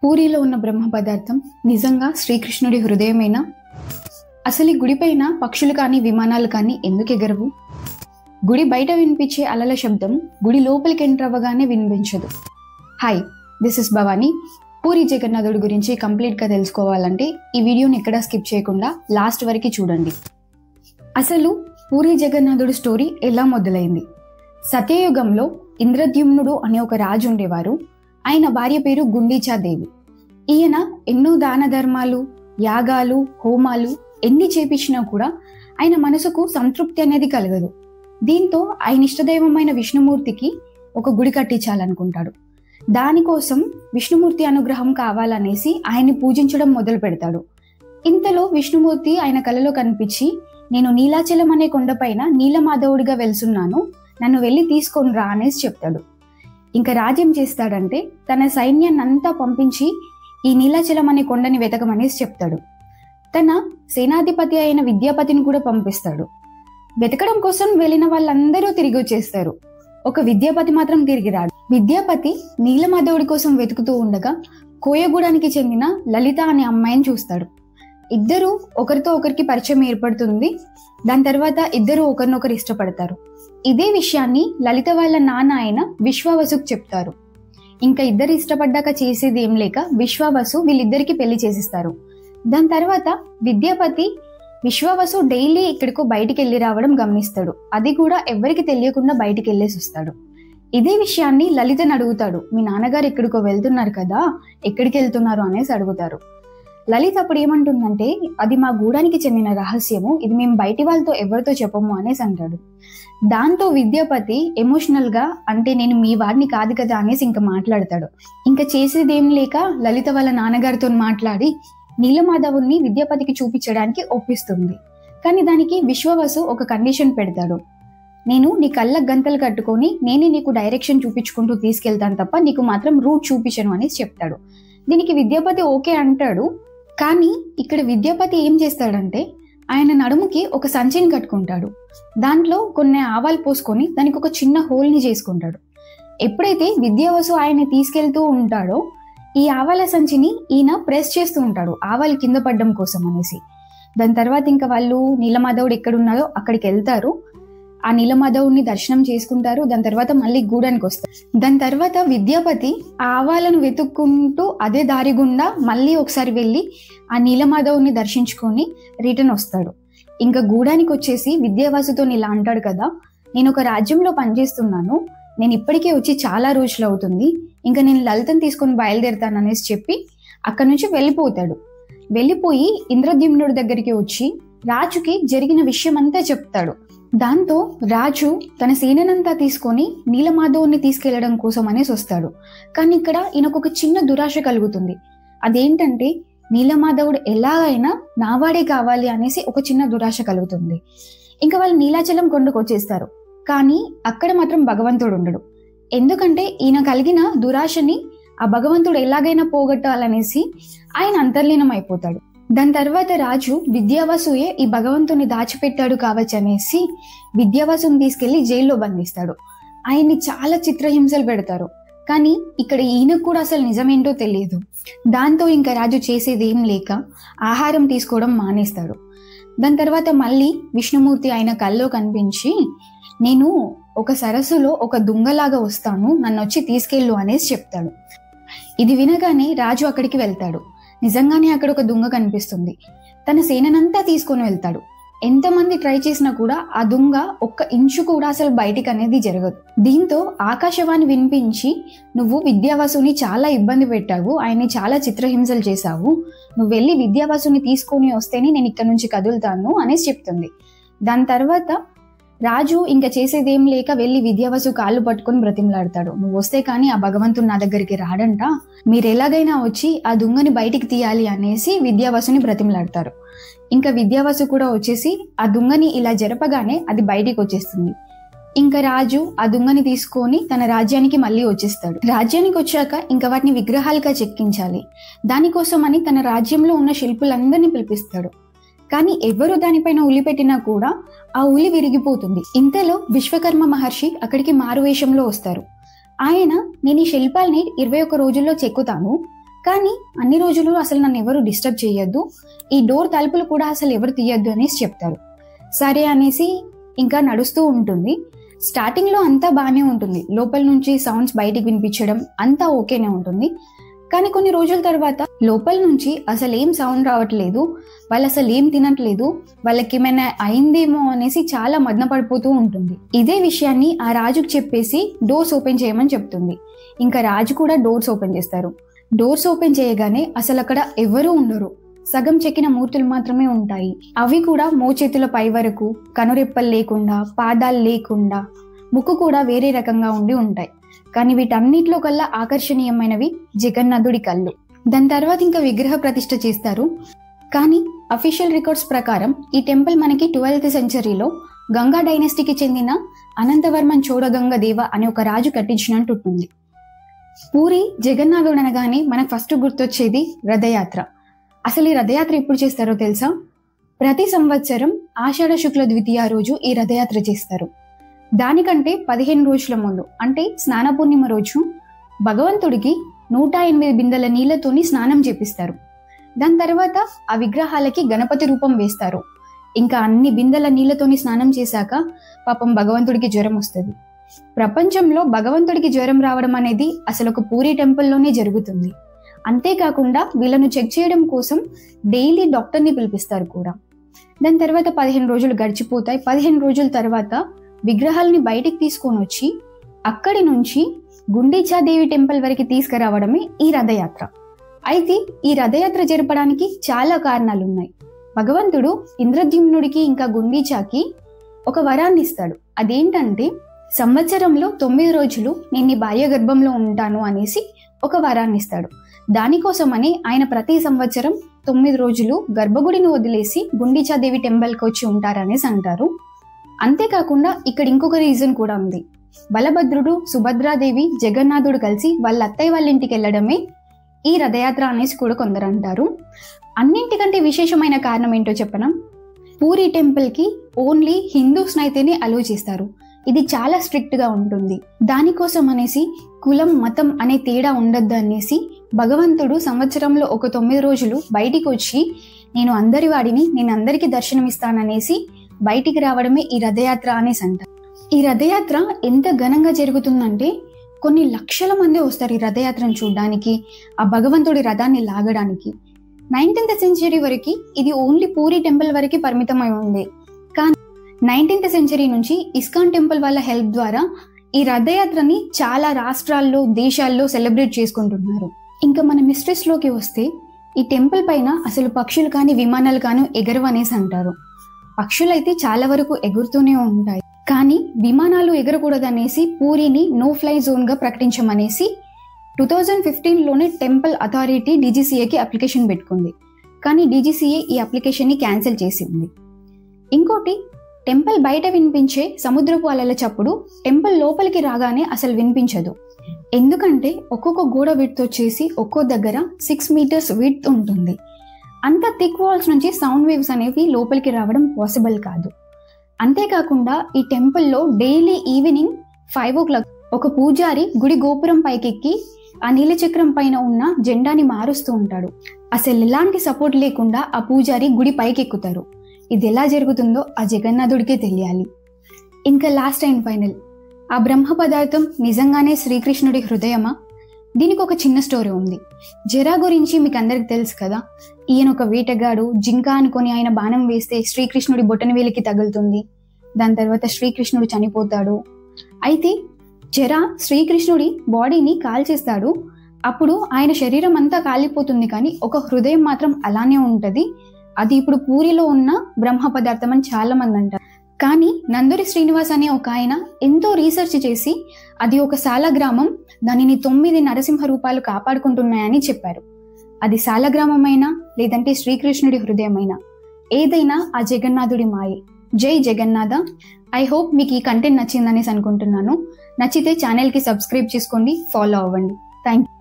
పూరిలో ఉన్న బ్రహ్మ పదార్థం నిజంగా శ్రీకృష్ణుడి హృదయమేనా? అసలు ఈ గుడిపైన పక్షులు కానీ విమానాలు కానీ ఎందుకు ఎగరవు? గుడి బయట వినిపించే అలల శబ్దం గుడి లోపలికి ఎంటర్ అవ్వగానే వినిపించదు. Hi, this is Bhavani. Puri జగన్నాథుడి గురించి కంప్లీట్గా తెలుసుకోవాలంటే ఈ వీడియోని ఎక్కడా స్కిప్ చేయకుండా లాస్ట్ వరకు చూడండి. అసలు పూరి జగన్నాథుడి స్టోరీ ఎలా మొదలైంది? సత్యయుగంలో ఇంద్రద్యుమ్నుడు అనే ఒక రాజు ఉండేవారు. ఆయన భార్య పేరు గుండీచాదేవి. ఈయన ఎన్నో దాన ధర్మాలు, యాగాలు, హోమాలు ఎన్ని చేపించినా కూడా ఆయన మనసుకు సంతృప్తి అనేది కలగదు. దీంతో ఆయన ఇష్టదైవమైన విష్ణుమూర్తికి ఒక గుడి కట్టించాలనుకుంటాడు. దానికోసం విష్ణుమూర్తి అనుగ్రహం కావాలనేసి ఆయన్ని పూజించడం మొదలు పెడతాడు. ఇంతలో విష్ణుమూర్తి ఆయన కలలో కనిపించి, నేను నీలాచలం అనే కొండపైన నీలమాధవుడిగా వెళ్తున్నాను, నన్ను వెళ్ళి తీసుకొని రా అనేసి చెప్తాడు. ఇంకా రాజ్యం చేస్తాడంటే తన సైన్యాన్ని అంతా పంపించి ఈ నీలాచలం అనే కొండని వెతకమనేసి చెప్తాడు. తన సేనాధిపతి అయిన విద్యాపతిని కూడా పంపిస్తాడు. వెతకడం కోసం వెళ్ళిన వాళ్ళందరూ తిరిగి వచ్చేస్తారు. ఒక విద్యాపతి మాత్రం తిరిగి రాడు. విద్యాపతి నీలమాధవుడి కోసం వెతుకుతూ ఉండగా కోయగూడానికి చెందిన లలిత అనే అమ్మాయిని చూస్తాడు. ఇద్దరు ఒకరితో ఒకరికి పరిచయం ఏర్పడుతుంది. దాని తర్వాత ఇద్దరు ఒకరినొకరు ఇష్టపడతారు. ఇదే విషయాన్ని లలిత వాళ్ళ నాన్న అయిన విశ్వావసుకు చెప్తారు. ఇంకా ఇద్దరు ఇష్టపడ్డాక చేసేది ఏం లేక విశ్వావసు వీళ్ళిద్దరికి పెళ్లి చేసిస్తారు. దాని తర్వాత విద్యాపతి విశ్వావసు డైలీ ఎక్కడికో బయటికి వెళ్ళి రావడం గమనిస్తాడు. అది కూడా ఎవరికి తెలియకుండా బయటికి వెళ్ళేసి వస్తాడు. ఇదే విషయాన్ని లలితని అడుగుతాడు. మీ నాన్నగారు ఎక్కడికో వెళ్తున్నారు కదా, ఎక్కడికి వెళ్తున్నారు అనేసి అడుగుతారు. లలిత అప్పుడు ఏమంటుందంటే, అది మా గూడానికి చెందిన రహస్యము, ఇది మేము బయటి వాళ్ళతో ఎవరితో చెప్పము అనేసి అంటాడు. దాంతో విద్యాపతి ఎమోషనల్ గా, అంటే నేను మీ వాడిని కాదు కదా అనేసి ఇంకా మాట్లాడతాడు. ఇంకా చేసేదేం లేక లలిత వాళ్ళ నాన్నగారితో మాట్లాడి నీలమాధవుని విద్యాపతికి చూపించడానికి ఒప్పిస్తుంది. కానీ దానికి విశ్వవసు ఒక కండిషన్ పెడతాడు. నేను నీ కళ్ళకు గంతలు కట్టుకొని నేనే నీకు డైరెక్షన్ చూపించుకుంటూ తీసుకెళ్తాను తప్ప నీకు మాత్రం రూట్ చూపించను అనేసి చెప్తాడు. దీనికి విద్యాపతి ఓకే అంటాడు. కానీ ఇక్కడ విద్యాపతి ఏం చేస్తాడంటే ఆయన నడుముకి ఒక సంచిని కట్టుకుంటాడు. దాంట్లో కొన్ని ఆవాలు పోసుకొని దానికి ఒక చిన్న హోల్ని చేసుకుంటాడు. ఎప్పుడైతే విద్యావసు ఆయన్ని తీసుకెళ్తూ ఉంటాడో ఈ ఆవాల సంచిని ఈయన ప్రెస్ చేస్తూ ఉంటాడు, ఆవాలు కింద పడ్డం కోసం అనేసి. దాని తర్వాత ఇంకా వాళ్ళు నీలమాధవుడు ఎక్కడున్నాడో అక్కడికి వెళ్తారు. ఆ నీలమాధవుడిని దర్శనం చేసుకుంటారు. దాని తర్వాత మళ్ళీ గూడానికి వస్తారు. దాని తర్వాత విద్యాపతి ఆ ఆవాలను వెతుక్కుంటూ అదే దారి గుండా మళ్ళీ ఒకసారి వెళ్ళి ఆ నీలమాధవుడిని దర్శించుకొని రిటర్న్ వస్తాడు. ఇంకా గూడానికి వచ్చేసి విద్యావసుతో ఇలా అంటాడు కదా, నేను ఒక రాజ్యంలో పనిచేస్తున్నాను, నేను ఇప్పటికే వచ్చి చాలా రోజులు అవుతుంది, ఇంకా నేను లలితను తీసుకొని బయలుదేరుతాను అనేసి చెప్పి అక్కడి నుంచి వెళ్ళిపోతాడు. వెళ్ళిపోయి ఇంద్రద్యుమ్నుడి దగ్గరికి వచ్చి రాజుకి జరిగిన విషయం అంతా చెప్తాడు. దాంతో రాజు తన సేననంతా తీసుకొని నీలమాధవుని తీసుకెళ్లడం కోసం అనేసి వస్తాడు. కానీ ఇక్కడ ఈయనకు ఒక చిన్న దురాశ కలుగుతుంది. అదేంటంటే నీలమాధవుడు ఎలాగైనా నావాడే కావాలి అనేసి ఒక చిన్న దురాశ కలుగుతుంది. ఇంకా వాళ్ళు నీలాచలం కొండకు వచ్చేస్తారు. కానీ అక్కడ మాత్రం భగవంతుడు ఉండడు. ఎందుకంటే ఈయన కలిగిన దురాశని ఆ భగవంతుడు ఎలాగైనా పోగొట్టాలనేసి ఆయన అంతర్లీనం అయిపోతాడు. దాని తర్వాత రాజు విద్యావసుయే ఈ భగవంతుని దాచిపెట్టాడు కావచ్చు అనేసి విద్యావసుని తీసుకెళ్లి జైల్లో బంధిస్తాడు. ఆయన్ని చాలా చిత్రహింసలు పెడతారు. కానీ ఇక్కడ ఈయనకు కూడా అసలు నిజమేంటో తెలియదు. దాంతో ఇంకా రాజు చేసేది ఏం లేక ఆహారం తీసుకోవడం మానేస్తాడు. దాని తర్వాత మళ్ళీ విష్ణుమూర్తి ఆయన కల్లో కనిపించి, నేను ఒక సరస్సులో ఒక దుంగలాగా వస్తాను, నన్ను వచ్చి తీసుకెళ్ళు అనేసి చెప్తాడు. ఇది వినగానే రాజు అక్కడికి వెళ్తాడు. నిజంగానే అక్కడ ఒక దుంగ కనిపిస్తుంది. తన సేననంతా తీసుకొని వెళ్తాడు. ఎంతమంది ట్రై చేసినా కూడా ఆ దుంగ ఒక్క ఇంచు కూడా అసలు బయటికి అనేది జరగదు. దీంతో ఆకాశవాణి వినిపించి, నువ్వు విద్యావసుని చాలా ఇబ్బంది పెట్టావు, ఆయన్ని చాలా చిత్రహింసలు చేశావు, నువ్వు వెళ్ళి విద్యావసుని తీసుకొని వస్తేనే నేను ఇక్కడ నుంచి కదులుతాను అనేసి చెప్తుంది. దాని తర్వాత రాజు ఇంకా చేసేదేం లేక వెళ్ళి విద్యావసు కాళ్ళు పట్టుకొని బ్రతిమలాడతాడు. నువ్వు వస్తే కానీ ఆ భగవంతుడు నా దగ్గరికి రాడంట, మీరు ఎలాగైనా వచ్చి ఆ దుంగని బయటికి తీయాలి అనేసి విద్యావసుని బ్రతిమలాడతారు. ఇంకా విద్యావసు కూడా వచ్చేసి ఆ దుంగని ఇలా జరపగానే అది బయటికి వచ్చేస్తుంది. ఇంకా రాజు ఆ దుంగని తీసుకొని తన రాజ్యానికి మళ్ళీ వచ్చేస్తాడు. రాజ్యానికి వచ్చాక ఇంకా వాటిని విగ్రహాలుగా చెక్కించాలి. దానికోసం అని తన రాజ్యంలో ఉన్న శిల్పులందరినీ పిలిపిస్తాడు. కానీ ఎవరు దానిపైన ఉలి పెట్టినా కూడా ఆ ఉలి విరిగిపోతుంది. ఇంతలో విశ్వకర్మ మహర్షి అక్కడికి మారువేషంలో వస్తారు. ఆయన, నేను ఈ శిల్పాల్ని 21 రోజుల్లో చెక్కుతాను, కానీ అన్ని రోజులు అసలు నన్ను ఎవరు డిస్టర్బ్ చేయొద్దు, ఈ డోర్ తలుపులు కూడా అసలు ఎవరు తీయొద్దు అనేసి చెప్తారు. సరే అనేసి ఇంకా నడుస్తూ ఉంటుంది. స్టార్టింగ్ లో అంతా బాగానే ఉంటుంది, లోపల నుంచి సౌండ్స్ బయటికి వినిపించడం అంతా ఓకేనే ఉంటుంది. కానీ కొన్ని రోజుల తర్వాత లోపల నుంచి అసలు ఏం సౌండ్ రావట్లేదు, వాళ్ళు అసలు ఏం తినట్లేదు, వాళ్ళకి ఏమైనా అయిందేమో అనేసి చాలా మదన పడిపోతూ ఉంటుంది. ఇదే విషయాన్ని ఆ రాజుకు చెప్పేసి డోర్స్ ఓపెన్ చేయమని చెప్తుంది. ఇంకా రాజు కూడా డోర్స్ ఓపెన్ చేస్తారు. డోర్స్ ఓపెన్ చేయగానే అసలు అక్కడ ఎవరూ ఉండరు, సగం చెక్కిన మూర్తులు మాత్రమే ఉంటాయి. అవి కూడా మోచేతుల పై వరకు, కనురెప్పలు లేకుండా, పాదాలు లేకుండా, ముక్కు కూడా వేరే రకంగా ఉండి ఉంటాయి. కానీ వీటన్నిటిలో కల్లా ఆకర్షణీయమైనవి జగన్నాథుడి కళ్ళు. దాని తర్వాత ఇంకా విగ్రహ ప్రతిష్ఠ చేస్తారు. కానీ అఫీషియల్ రికార్డ్స్ ప్రకారం ఈ టెంపుల్ మనకి 12th సెంచరీలో గంగా డైనెస్టీకి చెందిన అనంతవర్మన్ చోడగంగ దేవ అనే ఒక రాజు కట్టించినట్టు ఉంటుంది. పూరి జగన్నాథుడు అనగానే మనకు ఫస్ట్ గుర్తొచ్చేది రథయాత్ర. అసలు ఈ రథయాత్ర ఎప్పుడు చేస్తారో తెలుసా? ప్రతి సంవత్సరం ఆషాఢ శుక్ల ద్వితీయ రోజు ఈ రథయాత్ర చేస్తారు. దానికంటే 15 రోజుల ముందు అంటే స్నాన పూర్ణిమ రోజు భగవంతుడికి 108 బిందెల నీళ్లతోని స్నానం చేపిస్తారు. దాని తర్వాత ఆ విగ్రహాలకి గణపతి రూపం వేస్తారు. ఇంకా అన్ని బిందెల నీళ్లతోని స్నానం చేశాక పాపం భగవంతుడికి జ్వరం వస్తుంది. ప్రపంచంలో భగవంతుడికి జ్వరం రావడం అనేది అసలు ఒక పూరి టెంపుల్లోనే జరుగుతుంది. అంతేకాకుండా వీళ్ళను చెక్ చేయడం కోసం డైలీ డాక్టర్ని పిలిపిస్తారు కూడా. దాని తర్వాత 15 రోజులు గడిచిపోతాయి. 15 రోజుల తర్వాత విగ్రహాలని బయటికి తీసుకొని వచ్చి అక్కడి నుంచి గుండీచాదేవి టెంపుల్ వరకు తీసుకురావడమే ఈ రథయాత్ర. అయితే ఈ రథయాత్ర జరపడానికి చాలా కారణాలు ఉన్నాయి. భగవంతుడు ఇంద్రద్యుమ్నుడికి ఇంకా గుండీచాకి ఒక వరాన్ని ఇస్తాడు. అదేంటంటే సంవత్సరంలో 9 రోజులు నేను నీ భార్య గర్భంలో ఉంటాను అనేసి ఒక వరాన్ని ఇస్తాడు. దానికోసమని ఆయన ప్రతి సంవత్సరం 9 రోజులు గర్భగుడిని వదిలేసి గుండీచాదేవి టెంపుల్కి వచ్చి ఉంటారనేసి అంటారు. అంతేకాకుండా ఇక్కడ ఇంకొక రీజన్ కూడా ఉంది. బలభద్రుడు, సుభద్రాదేవి, జగన్నాథుడు కలిసి వాళ్ళ అత్తయ్య వాళ్ళ ఇంటికి వెళ్ళడమే ఈ రథయాత్ర అనేసి కూడా కొందరు అంటారు. అన్నింటికంటే విశేషమైన కారణం ఏంటో చెప్పనా? పూరి టెంపుల్ కి ఓన్లీ హిందూస్ అయితేనే అలో చేస్తారు. ఇది చాలా స్ట్రిక్ట్ గా ఉంటుంది. దానికోసం అనేసి కులం, మతం అనే తేడా ఉండద్దు అనేసి భగవంతుడు సంవత్సరంలో ఒక 9 రోజులు బయటికి వచ్చి నేను అందరి వాడిని, నేను అందరికీ దర్శనమిస్తాననేసి బయటికి రావడమే ఈ రథయాత్ర అనేసి అంటారు. ఈ రథయాత్ర ఎంత ఘనంగా జరుగుతుందంటే కొన్ని లక్షల మంది వస్తారు ఈ రథయాత్రను చూడడానికి, ఆ భగవంతుడి రథాన్ని లాగడానికి. 19th సెంచరీ వరకు ఇది ఓన్లీ పూరి టెంపుల్ వరకు పరిమితమై ఉంది. కానీ 19th సెంచరీ నుంచి ఇస్కాన్ టెంపుల్ వాళ్ళ హెల్ప్ ద్వారా ఈ రథయాత్రని చాలా రాష్ట్రాల్లో, దేశాల్లో సెలబ్రేట్ చేసుకుంటున్నారు. ఇంకా మన మిస్ట్రీస్ లోకి వస్తే ఈ టెంపుల్ పైన అసలు పక్షులు కానీ విమానాలు కానీ ఎగరవు అనేసి అంటారు. పక్షులైతే చాలా వరకు ఎగురుతూనే ఉంటాయి, కానీ విమానాలు ఎగరకూడదు అనేసి పూరిని నో ఫ్లై జోన్ గా ప్రకటించమనేసి 2015లోనే టెంపుల్ అథారిటీ DGCAకి అప్లికేషన్ పెట్టుకుంది. కానీ DGCA ఈ అప్లికేషన్ ని క్యాన్సిల్ చేసింది. ఇంకోటి, టెంపుల్ బయట వినిపించే సముద్రపు అలల చప్పుడు టెంపుల్ లోపలికి రాగానే అసలు వినిపించదు. ఎందుకంటే ఒక్కొక్క గోడ విడ్త్ వచ్చేసి ఒక్కో దగ్గర 6 meters విడ్త్ ఉంటుంది. అంత థిక్ వాల్స్ నుంచి సౌండ్ వేవ్స్ అనేవి లోపలికి రావడం పాసిబుల్ కాదు. అంతేకాకుండా ఈ టెంపుల్లో డైలీ ఈవినింగ్ 5 o'clock ఒక పూజారి గుడి గోపురం పైకెక్కి ఆ నీలచక్రం పైన ఉన్న జెండాని మారుస్తూ ఉంటాడు. అసలు ఎలాంటి సపోర్ట్ లేకుండా ఆ పూజారి గుడి పైకెక్కుతారు. ఇది ఎలా జరుగుతుందో ఆ జగన్నాథుడికే తెలియాలి. ఇంకా లాస్ట్ అండ్ ఫైనల్, ఆ బ్రహ్మ పదార్థం నిజంగానే శ్రీకృష్ణుడి హృదయమా? దీనికి ఒక చిన్న స్టోరీ ఉంది. జరా గురించి మీకు అందరికి తెలుసు కదా. ఈయన ఒక వేటగాడు, జింక అనుకొని ఆయన బాణం వేస్తే శ్రీకృష్ణుడి బొటనవేలికి తగులుతుంది. దాని తర్వాత శ్రీకృష్ణుడు చనిపోతాడు. అయితే జరా శ్రీకృష్ణుడి బాడీని కాల్చేస్తాడు. అప్పుడు ఆయన శరీరం అంతా కాలిపోతుంది, కానీ ఒక హృదయం మాత్రం అలానే ఉంటది. అది ఇప్పుడు పూరిలో ఉన్న బ్రహ్మ పదార్థం అని చాలా మంది అంటారు. కానీ నందూరి శ్రీనివాస్ అనే ఒక ఆయన ఎంతో రీసెర్చ్ చేసి అది ఒక సాలగ్రామం, దానిని 9 నరసింహ రూపాలు కాపాడుకుంటున్నాయని చెప్పారు. అది సాలగ్రామమైనా లేదంటే శ్రీకృష్ణుడి హృదయమైనా ఏదైనా ఆ జగన్నాథుడి మాయే. జై జగన్నాథ. ఐ హోప్ మీకు ఈ కంటెంట్ నచ్చిందనేసి అనుకుంటున్నాను. నచ్చితే ఛానల్కి సబ్స్క్రైబ్ చేసుకోండి, ఫాలో అవ్వండి. Thank you.